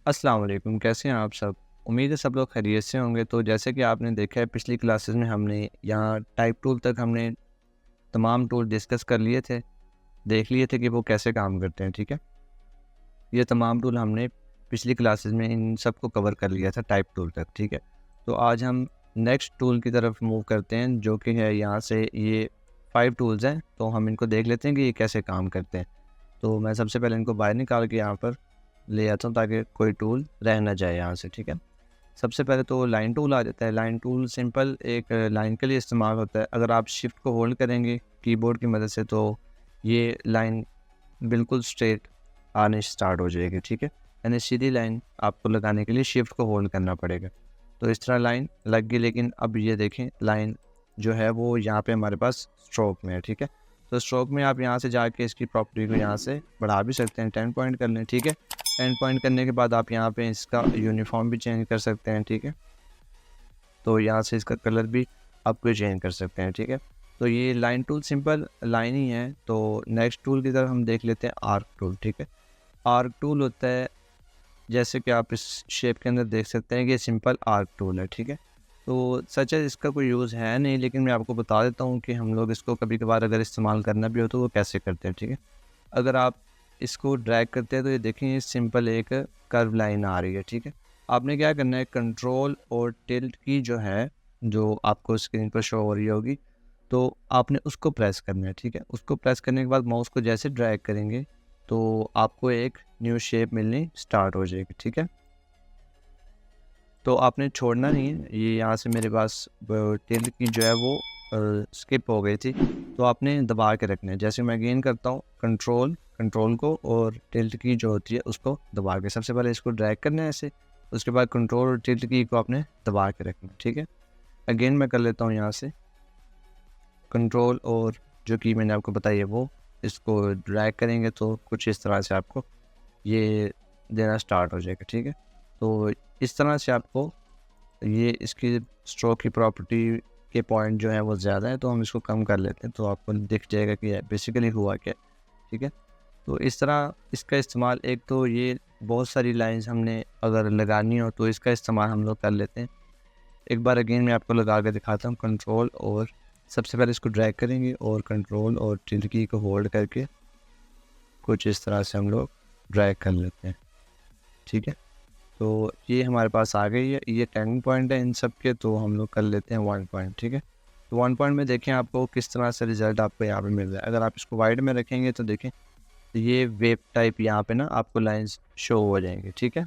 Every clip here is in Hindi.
अस्सलाम वालेकुम, कैसे हैं आप सब? उम्मीद है सब लोग खैरियत से होंगे। तो जैसे कि आपने देखा है पिछली क्लासेस में हमने यहाँ टाइप टूल तक हमने तमाम टूल डिस्कस कर लिए थे, देख लिए थे कि वो कैसे काम करते हैं, ठीक है? ये तमाम टूल हमने पिछली क्लासेस में इन सब को कवर कर लिया था टाइप टूल तक, ठीक है? तो आज हम नेक्स्ट टूल की तरफ मूव करते हैं जो कि है यहाँ से ये 5 टूल्स हैं, तो हम इनको देख लेते हैं कि ये कैसे काम करते हैं। तो मैं सबसे पहले इनको बाहर निकाल के यहाँ पर ले आता हूँ ताकि कोई टूल रह ना जाए यहाँ से, ठीक है? सबसे पहले तो लाइन टूल आ जाता है। लाइन टूल सिंपल एक लाइन के लिए इस्तेमाल होता है। अगर आप शिफ्ट को होल्ड करेंगे कीबोर्ड की मदद से तो ये लाइन बिल्कुल स्ट्रेट आने स्टार्ट हो जाएगी, ठीक है? यानी सीधी लाइन आपको लगाने के लिए शिफ्ट को होल्ड करना पड़ेगा। तो इस तरह लाइन लग गई, लेकिन अब ये देखें लाइन जो है वो यहाँ पे हमारे पास स्ट्रोक में है, ठीक है? तो स्ट्रोक में आप यहाँ से जाके इसकी प्रॉपर्टी को यहाँ से बढ़ा भी सकते हैं, 10 पॉइंट कर लें, ठीक है? 10 पॉइंट करने के बाद आप यहाँ पे इसका यूनिफॉर्म भी चेंज कर सकते हैं, ठीक है? तो यहाँ से इसका कलर भी आप कोई चेंज कर सकते हैं, ठीक है? तो ये लाइन टूल सिंपल लाइन ही है। तो नेक्स्ट टूल की तरफ हम देख लेते हैं आर्क टूल, ठीक है? आर्क टूल होता है, जैसे कि आप इस शेप के अंदर देख सकते हैं कि ये सिंपल आर्क टूल है, ठीक है? तो सच है इसका कोई यूज़ है नहीं, लेकिन मैं आपको बता देता हूँ कि हम लोग इसको कभी कभार अगर इस्तेमाल करना भी हो तो वो कैसे करते हैं, ठीक है? अगर आप इसको ड्रैग करते हैं तो ये देखें ये सिंपल एक कर्व लाइन आ रही है, ठीक है? आपने क्या करना है, कंट्रोल और टिल्ट की जो है, जो आपको स्क्रीन पर शो हो रही होगी, तो आपने उसको प्रेस करना है, ठीक है? उसको प्रेस करने के बाद माउस को जैसे ड्रैग करेंगे तो आपको एक न्यू शेप मिलनी स्टार्ट हो जाएगी, ठीक है? तो आपने छोड़ना नहीं है। ये यहाँ से मेरे पास टिल्ट की जो है वो स्किप हो गई थी, तो आपने दबा के रखना है। जैसे मैं अगेन करता हूँ, कंट्रोल को और टिल्ट की जो होती है उसको दबा के, सबसे पहले इसको ड्रैग करना है ऐसे, उसके बाद कंट्रोल और टिल्ट की को आपने दबा के रखना है, ठीक है? अगेन मैं कर लेता हूँ यहाँ से कंट्रोल और जो की मैंने आपको बताई है वो, इसको ड्रैग करेंगे तो कुछ इस तरह से आपको ये देना स्टार्ट हो जाएगा, ठीक है? तो इस तरह से आपको ये इसकी स्ट्रोक की प्रॉपर्टी के पॉइंट जो है वो ज़्यादा है, तो हम इसको कम कर लेते हैं तो आपको दिख जाएगा कि बेसिकली हुआ क्या है, ठीक है? तो इस तरह इसका इस्तेमाल, एक तो ये बहुत सारी लाइंस हमने अगर लगानी हो तो इसका इस्तेमाल हम लोग कर लेते हैं। एक बार अगेन मैं आपको लगा के दिखाता हूँ, कंट्रोल और सबसे पहले इसको ड्रैग करेंगे और कंट्रोल और टिल्ट की को होल्ड करके कुछ इस तरह से हम लोग ड्रैग कर लेते हैं, ठीक है? तो ये हमारे पास आ गई है। ये 10 पॉइंट है इन सब के, तो हम लोग कर लेते हैं 1 पॉइंट, ठीक है? तो 1 पॉइंट में देखें आपको किस तरह से रिज़ल्ट आपको यहाँ पे मिल रहा है। अगर आप इसको वाइड में रखेंगे तो देखें ये वेव टाइप यहाँ पे ना आपको लाइंस शो हो जाएंगे, ठीक है?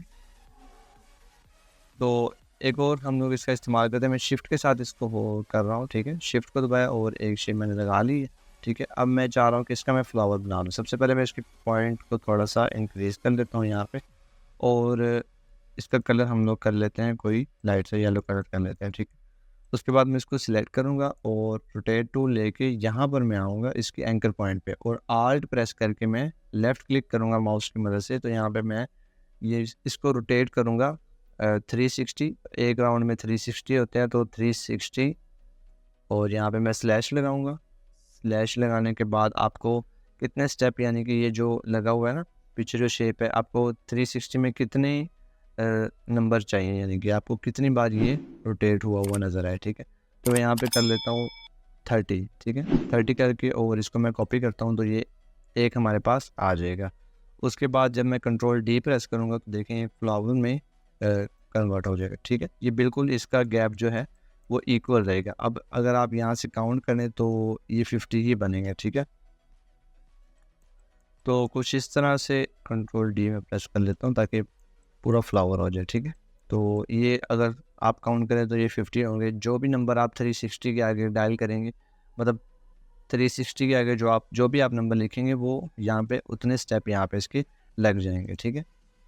तो एक और हम लोग इसका इस्तेमाल करते हैं, मैं शिफ्ट के साथ इसको वो कर रहा हूँ, ठीक है? शिफ्ट को दबाया और एक शेप मैंने लगा ली है, ठीक है? अब मैं चाह रहा हूँ कि इसका मैं फ्लावर बना लूँ। सबसे पहले मैं इसकी पॉइंट को थोड़ा सा इंक्रीज़ कर लेता हूँ यहाँ पे, और इसका कलर हम लोग कर लेते हैं कोई लाइट सा येलो कलर कर लेते हैं, ठीक है? उसके बाद मैं इसको सिलेक्ट करूँगा और रोटेट टूल लेके यहाँ पर मैं आऊँगा इसके एंकर पॉइंट पे, और आल्ट प्रेस करके मैं लेफ़्ट क्लिक करूँगा माउस की मदद से। तो यहाँ पे मैं ये इसको रोटेट करूँगा 360, एक राउंड में 360 होते हैं, तो 360, और यहाँ पे मैं स्लैश लगाऊँगा। स्लैश लगाने के बाद आपको कितने स्टेप, यानी कि ये जो लगा हुआ है ना पीछे जो शेप है, आपको 360 में कितने नंबर चाहिए, यानी कि आपको कितनी बार ये रोटेट हुआ हुआ नज़र आए, ठीक है? तो मैं यहाँ पे कर लेता हूँ 30, ठीक है? 30 करके और इसको मैं कॉपी करता हूँ तो ये एक हमारे पास आ जाएगा। उसके बाद जब मैं कंट्रोल डी प्रेस करूँगा तो देखें फ्लावर में कन्वर्ट हो जाएगा, ठीक है? ये बिल्कुल इसका गैप जो है वो इक्वल रहेगा। अब अगर आप यहाँ से काउंट करें तो ये 50 ही बनेंगे, ठीक है? तो कुछ इस तरह से कंट्रोल डी में प्रेस कर लेता हूँ ताकि पूरा फ्लावर हो जाए, ठीक है? तो ये अगर आप काउंट करें तो ये 50 होंगे। जो भी नंबर आप 360 के आगे डायल करेंगे, मतलब 360 के आगे जो भी आप नंबर लिखेंगे वो यहाँ पे उतने स्टेप यहाँ पे इसके लग जाएंगे, ठीक है?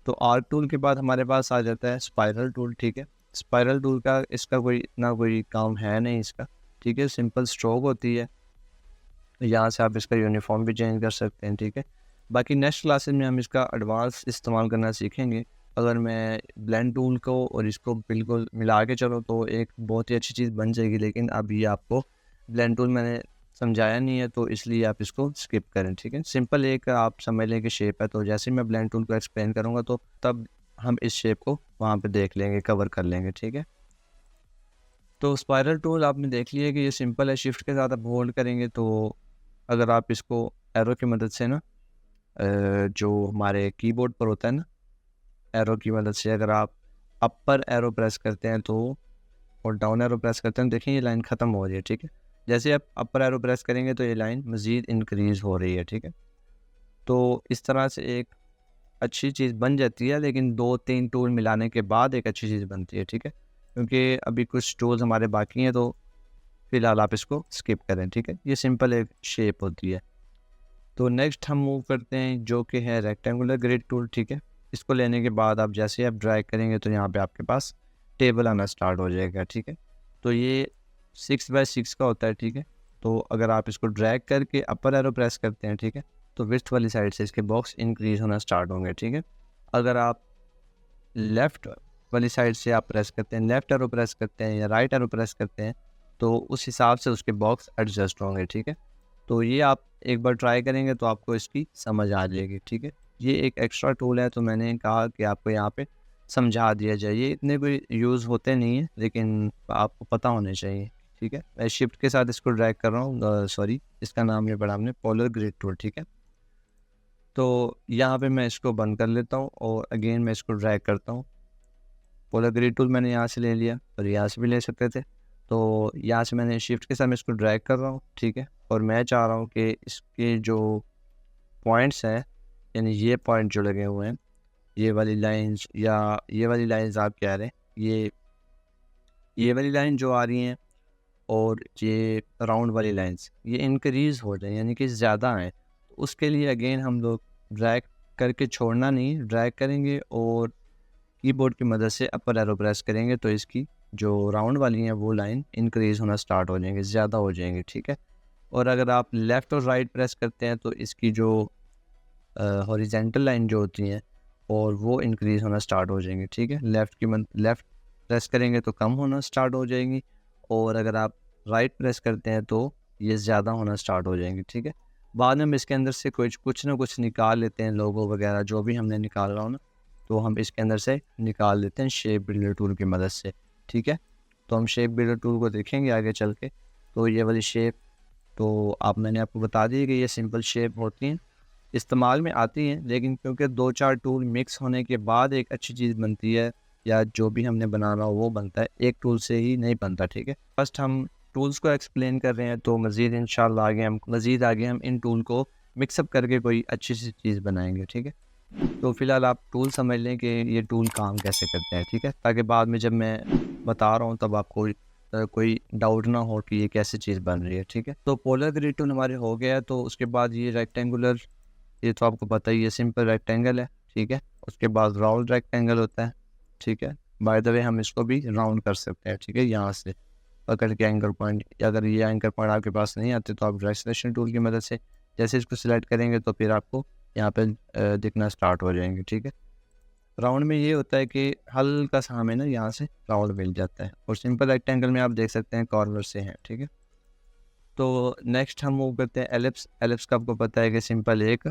तो आर्क टूल के बाद हमारे पास आ जाता है स्पाइरल टूल, ठीक है? स्पाइरल टूल का इसका कोई इतना कोई काम है नहीं इसका, ठीक है? सिंपल स्ट्रोक होती है, यहाँ से आप इसका यूनिफॉर्म भी चेंज कर सकते हैं, ठीक है? बाकी नेक्स्ट क्लासेस में हम इसका एडवांस इस्तेमाल करना सीखेंगे। अगर मैं ब्लेंड टूल को और इसको बिल्कुल मिला के चलो तो एक बहुत ही अच्छी चीज़ बन जाएगी, लेकिन अभी आपको ब्लेंड टूल मैंने समझाया नहीं है तो इसलिए आप इसको स्किप करें, ठीक है? सिंपल एक आप समझ लें कि शेप है, तो जैसे ही मैं ब्लेंड टूल को एक्सप्लेन करूँगा तो तब हम इस शेप को वहाँ पे देख लेंगे, कवर कर लेंगे, ठीक है। तो स्पायरल टूल आपने देख लिया कि ये सिंपल है, शिफ्ट के साथ आप होल्ड करेंगे तो अगर आप इसको एरो की मदद से ना जो हमारे कीबोर्ड पर होता है ना, एरो की मदद से अगर आप अपर एरो प्रेस करते हैं तो और डाउन एरो प्रेस करते हैं, देखिए ये लाइन ख़त्म हो रही है, ठीक है। जैसे आप अपर एरो प्रेस करेंगे तो ये लाइन मज़ीद इंक्रीज़ हो रही है, ठीक है। तो इस तरह से एक अच्छी चीज़ बन जाती है, लेकिन 2-3 टूल मिलाने के बाद एक अच्छी चीज़ बनती है, ठीक है। क्योंकि अभी कुछ टूल्स हमारे बाकी हैं, तो फ़िलहाल आप इसको स्किप करें, ठीक है। ये सिंपल एक शेप होती है। तो नेक्स्ट हम मूव करते हैं जो कि है रेक्टेंगुलर ग्रिड टूल, ठीक है। इसको लेने के बाद आप जैसे आप ड्रैग करेंगे तो यहाँ पे आपके पास टेबल आना स्टार्ट हो जाएगा, ठीक है। तो ये 6x6 का होता है, ठीक है। तो अगर आप इसको ड्रैग करके अपर एरो प्रेस करते हैं, ठीक है, तो विड्थ वाली साइड से इसके बॉक्स इंक्रीज होना स्टार्ट होंगे, ठीक है। अगर आप लेफ़्ट वाली साइड से आप प्रेस करते हैं, लेफ़्ट एरो प्रेस करते हैं या राइट एरो प्रेस करते हैं, तो उस हिसाब से उसके बॉक्स एडजस्ट होंगे, ठीक है। तो ये आप एक बार ट्राई करेंगे तो आपको इसकी समझ आ जाएगी, ठीक है। ये एक एक्स्ट्रा टूल है, तो मैंने कहा कि आपको यहाँ पे समझा दिया जाए। ये इतने कोई यूज़ होते नहीं हैं, लेकिन आपको पता होने चाहिए, ठीक है। मैं शिफ्ट के साथ इसको ड्रैग कर रहा हूँ, सॉरी इसका नाम ये पढ़ा हमने पोलर ग्रिड टूल, ठीक है। तो यहाँ पे मैं इसको बंद कर लेता हूँ और अगेन मैं इसको ड्रैग करता हूँ। पोलर ग्रिड टूल मैंने यहाँ से ले लिया और यहाँ से भी ले सकते थे, तो यहाँ से मैंने शिफ्ट के साथ मैं इसको ड्रैग कर रहा हूँ, ठीक है। और मैं चाह रहा हूँ कि इसके जो पॉइंट्स हैं, यानी ये पॉइंट जो लगे हुए हैं, ये वाली लाइंस या ये वाली लाइंस आप कह रहे हैं, ये वाली लाइन जो आ रही हैं और ये राउंड वाली लाइंस ये इंक्रीज़ हो जाए, यानी कि ज़्यादा हैं। उसके लिए अगेन हम लोग ड्रैग करके छोड़ना नहीं, ड्रैग करेंगे और कीबोर्ड की मदद से अपर एरो प्रेस करेंगे तो इसकी जो राउंड वाली हैं वो लाइन इंक्रीज़ होना स्टार्ट हो जाएंगे, ज़्यादा हो जाएंगे, ठीक है। और अगर आप लेफ़्ट और राइट प्रेस करते हैं तो इसकी जो हॉरिजेंटल लाइन जो होती हैं और वो इंक्रीज़ होना स्टार्ट हो जाएंगे, ठीक है। लेफ़्ट प्रेस करेंगे तो कम होना स्टार्ट हो जाएंगी और अगर आप राइट प्रेस करते हैं तो ये ज़्यादा होना स्टार्ट हो जाएंगी, ठीक है। बाद में हम इसके अंदर से कुछ ना कुछ निकाल लेते हैं, लोगो वगैरह जो भी हमने निकाल रहा हो ना, तो हम इसके अंदर से निकाल लेते हैं शेप बिल्डर टूल की मदद से, ठीक है। तो हम शेप बिल्डर टूल को देखेंगे आगे चल के। तो ये वाली शेप तो मैंने आपको बता दी कि ये सिंपल शेप होती हैं, इस्तेमाल में आती हैं, लेकिन क्योंकि 2-4 टूल मिक्स होने के बाद एक अच्छी चीज़ बनती है या जो भी हमने बनाना हो वो बनता है, एक टूल से ही नहीं बनता, ठीक है। फर्स्ट हम टूल्स को एक्सप्लेन कर रहे हैं, तो मज़ीद आगे हम इन टूल को मिक्सअप करके कोई अच्छी सी चीज़ बनाएंगे, ठीक है। तो फ़िलहाल आप टूल समझ लें कि ये टूल काम कैसे करते हैं, ठीक है, ताकि बाद में जब मैं बता रहा हूँ तब आपको कोई डाउट ना हो कि ये कैसे चीज़ बन रही है, ठीक है। तो पोलर ग्रिड टूल हमारे हो गया, तो उसके बाद ये रेक्टेंगुलर, ये तो आपको पता ही है, सिंपल रेक्टेंगल है, ठीक है। उसके बाद राउंड रेक्टेंगल होता है, ठीक है। बाय द वे हम इसको भी राउंड कर सकते हैं, ठीक है, यहाँ से पकड़ के एंकर पॉइंट। अगर ये एंकर पॉइंट आपके पास नहीं आते तो आप ड्रैग सिलेक्शन टूल की मदद से जैसे इसको सिलेक्ट करेंगे तो फिर आपको यहाँ पे दिखना स्टार्ट हो जाएंगे, ठीक है। राउंड में ये होता है कि हल्का सा हमें ना यहाँ से राउंड मिल जाता है और सिंपल रेक्टेंगल में आप देख सकते हैं कॉर्नर से हैं, ठीक है। तो नेक्स्ट हम मूव करते हैं एलिप्स। एलिप्स का आपको पता है कि सिंपल एक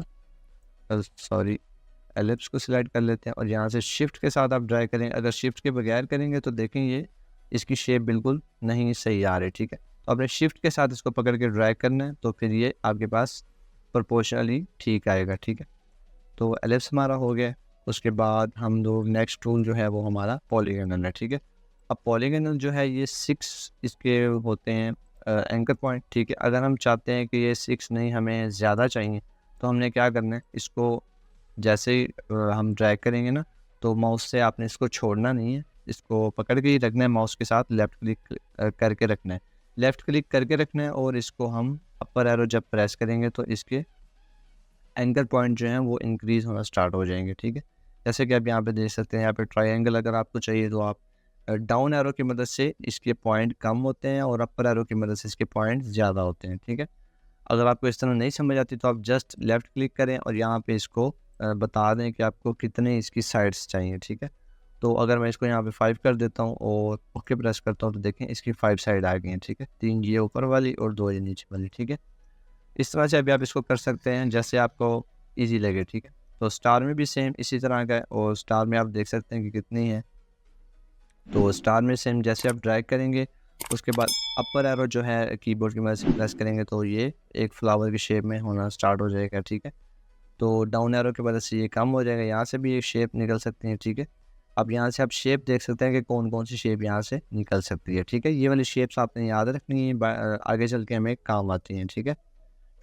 एलिप्स को सिलेक्ट कर लेते हैं और यहाँ से शिफ्ट के साथ आप ड्रैग करें। अगर शिफ्ट के बगैर करेंगे तो देखें ये इसकी शेप बिल्कुल नहीं सही आ रही, ठीक है। तो आपने शिफ्ट के साथ इसको पकड़ के ड्रैग करना है तो फिर ये आपके पास प्रोपोर्शनली ठीक आएगा, ठीक है। तो एलिप्स हमारा हो गया। उसके बाद हम लोग नेक्स्ट टूल जो है वो हमारा पॉलीगोनल है, ठीक है। अब पॉलीगोनल जो है ये 6 इसके होते हैं एंकर पॉइंट, ठीक है। अगर हम चाहते हैं कि ये 6 नहीं हमें ज़्यादा चाहिए तो हमने क्या करना है, इसको जैसे ही हम ड्रैग करेंगे ना तो माउस से आपने इसको छोड़ना नहीं है, इसको पकड़ के ही रखना है, माउस के साथ लेफ़्ट क्लिक करके रखना है, लेफ़्ट क्लिक करके रखना है और इसको हम अपर एरो जब प्रेस करेंगे तो इसके एंकर पॉइंट जो हैं वो इंक्रीज़ होना स्टार्ट हो जाएंगे, ठीक है। जैसे कि आप यहाँ पे देख सकते हैं, यहाँ पे ट्रायंगल अगर आपको चाहिए तो आप डाउन एरो की मदद से इसके पॉइंट कम होते हैं और अपर एरो की मदद से इसके पॉइंट ज़्यादा होते हैं, ठीक है। अगर आपको इस तरह नहीं समझ आती तो आप जस्ट लेफ़्ट क्लिक करें और यहाँ पे इसको बता दें कि आपको कितने इसकी साइड्स चाहिए, ठीक है। तो अगर मैं इसको यहाँ पे 5 कर देता हूँ और ओके प्रेस करता हूँ तो देखें इसकी 5 साइड आ गई हैं, ठीक है। 3 ये ऊपर वाली और 2 ये नीचे वाली, ठीक है। इस तरह से अभी आप इसको कर सकते हैं जैसे आपको ईजी लगे, ठीक है। तो स्टार में भी सेम इसी तरह का है, और स्टार में आप देख सकते हैं कि कितनी है। तो स्टार में सेम जैसे आप ड्रैग करेंगे उसके बाद अपर एरो जो है कीबोर्ड की मदद से प्रेस करेंगे तो ये एक फ्लावर की शेप में होना स्टार्ट हो जाएगा, ठीक है। तो डाउन एरो की वजह से ये कम हो जाएगा, यहाँ से भी एक शेप निकल सकती है, ठीक है। अब यहाँ से आप शेप देख सकते हैं कि कौन कौन सी शेप यहाँ से निकल सकती है, ठीक है। ये वाली शेप्स आपने याद रखनी है, आगे चल के हमें काम आती हैं, ठीक है।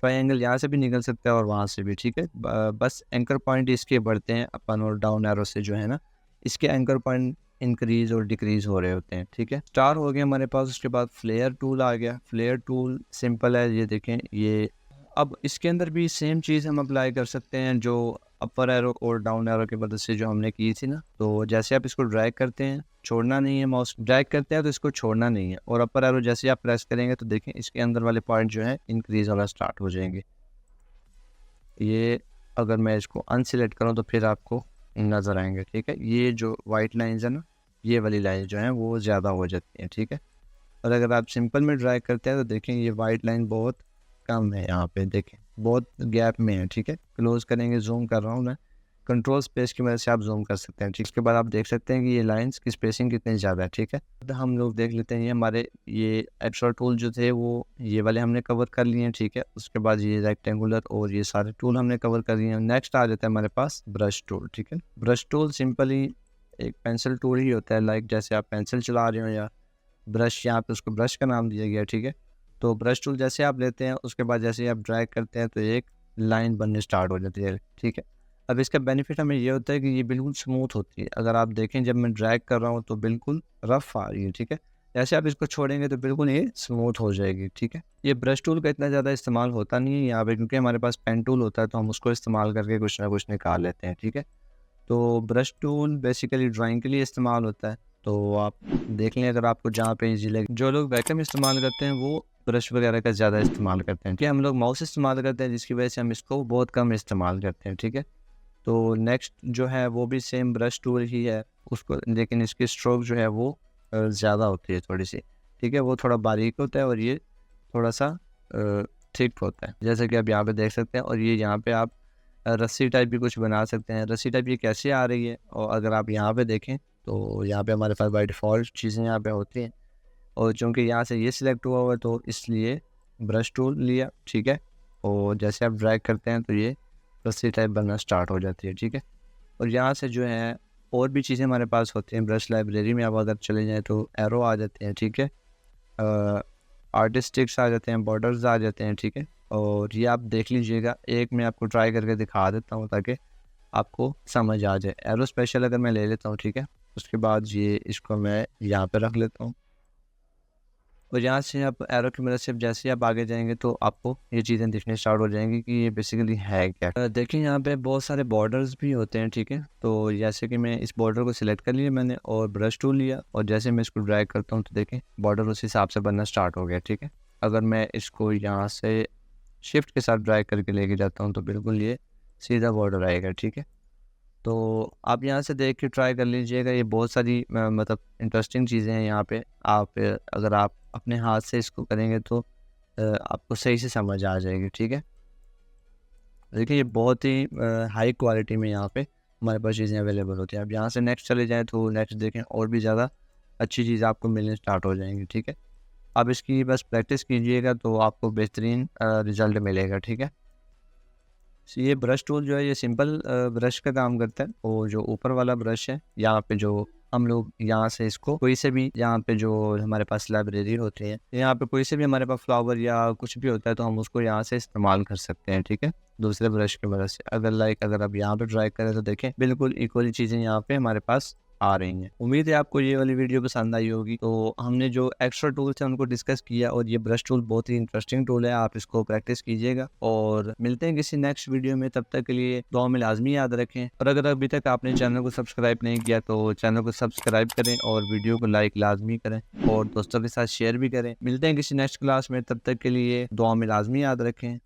ट्रायंगल यहाँ से भी निकल सकता है और वहाँ से भी, ठीक है। बस एंकर पॉइंट इसके बढ़ते हैं अपन और डाउन एरो से जो है ना, इसके एंकर पॉइंट इंक्रीज और डिक्रीज हो रहे होते हैं, ठीक है। स्टार हो गया हमारे पास, उसके बाद फ्लेयर टूल आ गया। फ्लेयर टूल सिंपल है, ये देखें ये। अब इसके अंदर भी सेम चीज़ हम अप्लाई कर सकते हैं जो अपर एरो और डाउन एरो की मदद से जो हमने की थी ना। तो जैसे आप इसको ड्रैग करते हैं, छोड़ना नहीं है, माउस ड्रैग करते हैं तो इसको छोड़ना नहीं है, और अपर एरो जैसे आप प्रेस करेंगे तो देखें इसके अंदर वाले पॉइंट जो है इंक्रीज होना स्टार्ट हो जाएंगे। ये अगर मैं इसको अनसिलेक्ट करूँ तो फिर आपको नज़र आएंगे, ठीक है। ये जो वाइट लाइन्स है ना, ये वाली लाइन जो है वो ज़्यादा हो जाती हैं, ठीक है। और अगर आप सिंपल में ड्रैग करते हैं तो देखें ये वाइट लाइन बहुत कम है, यहाँ पे देखें बहुत गैप में है, ठीक है। क्लोज करेंगे, जूम कर रहा हूँ मैं, कंट्रोल स्पेस की मदद से आप जूम कर सकते हैं, ठीक। इसके बाद आप देख सकते हैं कि ये लाइंस की स्पेसिंग कितनी ज़्यादा है, ठीक है। तो हम लोग देख लेते हैं, ये हमारे ये एक्स्ट्रा टूल जो थे वो ये वाले हमने कवर कर लिए हैं, ठीक है। उसके बाद ये रेक्टेंगुलर और ये सारे टूल हमने कवर कर लिए हैं। नेक्स्ट आ जाता है हमारे पास ब्रश टूल, ठीक है। ब्रश टूल सिंपली एक पेंसिल टूल ही होता है, लाइक जैसे आप पेंसिल चला रहे हो या ब्रश, यहाँ पे उसको ब्रश का नाम दिया गया, ठीक है। तो ब्रश टूल जैसे आप लेते हैं उसके बाद जैसे आप ड्रैग करते हैं तो एक लाइन बनने स्टार्ट हो जाती है, ठीक है। अब इसका बेनिफिट हमें ये होता है कि ये बिल्कुल स्मूथ होती है। अगर आप देखें जब मैं ड्रैग कर रहा हूँ तो बिल्कुल रफ आ रही है, ठीक है। जैसे आप इसको छोड़ेंगे तो बिल्कुल ये स्मूथ हो जाएगी, ठीक है। ये ब्रश टूल का इतना ज़्यादा इस्तेमाल होता नहीं है यहाँ पे, क्योंकि हमारे पास पेन टूल होता है तो हम उसको इस्तेमाल करके कुछ ना कुछ निकाल लेते हैं, ठीक है। तो ब्रश टूल बेसिकली ड्राइंग के लिए इस्तेमाल होता है, तो आप देख लें अगर आपको जहाँ पे ईजी लगे। जो लोग वैक्यूम इस्तेमाल करते हैं वो ब्रश वगैरह का ज़्यादा इस्तेमाल करते हैं, कि हम लोग माउस इस्तेमाल करते हैं जिसकी वजह से हम इसको बहुत कम इस्तेमाल करते हैं, ठीक है। तो नेक्स्ट जो है वो भी सेम ब्रश टूल ही है उसको, लेकिन इसकी स्ट्रोक जो है वो ज़्यादा होती है थोड़ी सी, ठीक है। वो थोड़ा बारीक होता है और ये थोड़ा सा थिक होता है, जैसे कि आप यहाँ पे देख सकते हैं। और ये यहाँ पे आप रस्सी टाइप भी कुछ बना सकते हैं। रस्सी टाइप ये कैसे आ रही है, और अगर आप यहाँ पे देखें तो यहाँ पे हमारे पास बाय डिफ़ॉल्ट चीज़ें यहाँ पे होती हैं, और चूँकि यहाँ से ये सिलेक्ट हुआ हुआ है तो इसलिए ब्रश टूल लिया, ठीक है। और जैसे आप ड्रैग करते हैं तो ये रस्सी टाइप बनना स्टार्ट हो जाती है, ठीक है। और यहाँ से जो है और भी चीज़ें हमारे पास होती हैं। ब्रश लाइब्रेरी में आप अगर चले जाएँ तो एरो आ जाते हैं, ठीक है। आर्टिस्टिक्स आ जाते हैं, बॉर्डर्स आ जाते हैं, ठीक है। और ये आप देख लीजिएगा, एक मैं आपको ट्राई करके दिखा देता हूँ ताकि आपको समझ आ जाए। एरो स्पेशल अगर मैं ले लेता हूँ, ठीक है। उसके बाद ये इसको मैं यहाँ पे रख लेता हूँ, और यहाँ से आप एरो की मदद से जैसे ही आप आगे जाएंगे तो आपको ये चीज़ें दिखने स्टार्ट हो जाएंगी कि ये बेसिकली है क्या। देखिए यहाँ पे बहुत सारे बॉर्डर्स भी होते हैं, ठीक है। तो जैसे कि मैं इस बॉर्डर को सिलेक्ट कर लिया मैंने और ब्रश टूल लिया, और जैसे मैं इसको ड्रैग करता हूँ तो देखें बॉर्डर उस हिसाब से बनना स्टार्ट हो गया, ठीक है। अगर मैं इसको यहाँ से शिफ्ट के साथ ड्रैग करके लेके जाता हूँ तो बिल्कुल ये सीधा बॉर्डर आएगा, ठीक है। तो आप यहाँ से देख के ट्राई कर लीजिएगा, ये बहुत सारी मतलब इंटरेस्टिंग चीज़ें हैं यहाँ पे। आप अगर आप अपने हाथ से इसको करेंगे तो आपको सही से समझ आ जाएगी, ठीक है। देखिए ये बहुत ही हाई क्वालिटी में यहाँ पे हमारे पास चीज़ें अवेलेबल होती हैं। अब यहाँ से नेक्स्ट चले जाएँ तो नेक्स्ट देखें और भी ज़्यादा अच्छी चीज़ आपको मिलने स्टार्ट हो जाएंगी, ठीक है। आप इसकी बस प्रैक्टिस कीजिएगा तो आपको बेहतरीन रिज़ल्ट मिलेगा, ठीक है। ये ब्रश टूल जो है ये सिंपल ब्रश का काम करता है, और जो ऊपर वाला ब्रश है यहाँ पे जो हम लोग यहाँ से इसको कोई से भी, यहाँ पे जो हमारे पास लाइब्रेरी होती है यहाँ पे कोई से भी हमारे पास फ्लावर या कुछ भी होता है तो हम उसको यहाँ से इस्तेमाल कर सकते हैं, ठीक है, दूसरे ब्रश की मदद से। अगर आप यहाँ पे ट्राई करें तो देखें बिल्कुल इक्वली चीज़ें यहाँ पे हमारे पास आ रही हैं। उम्मीद है आपको ये वाली वीडियो पसंद आई होगी। तो हमने जो एक्स्ट्रा टूल्स हैं उनको डिस्कस किया, और ये ब्रश टूल बहुत ही इंटरेस्टिंग टूल है, आप इसको प्रैक्टिस कीजिएगा। और मिलते हैं किसी नेक्स्ट वीडियो में, तब तक के लिए दुआ में लाजमी याद रखें। और अगर अभी तक आपने चैनल को सब्सक्राइब नहीं किया तो चैनल को सब्सक्राइब करें और वीडियो को लाइक लाजमी करें और दोस्तों के साथ शेयर भी करें। मिलते हैं किसी नेक्स्ट क्लास में, तब तक के लिए दुआ में लाजमी याद रखें।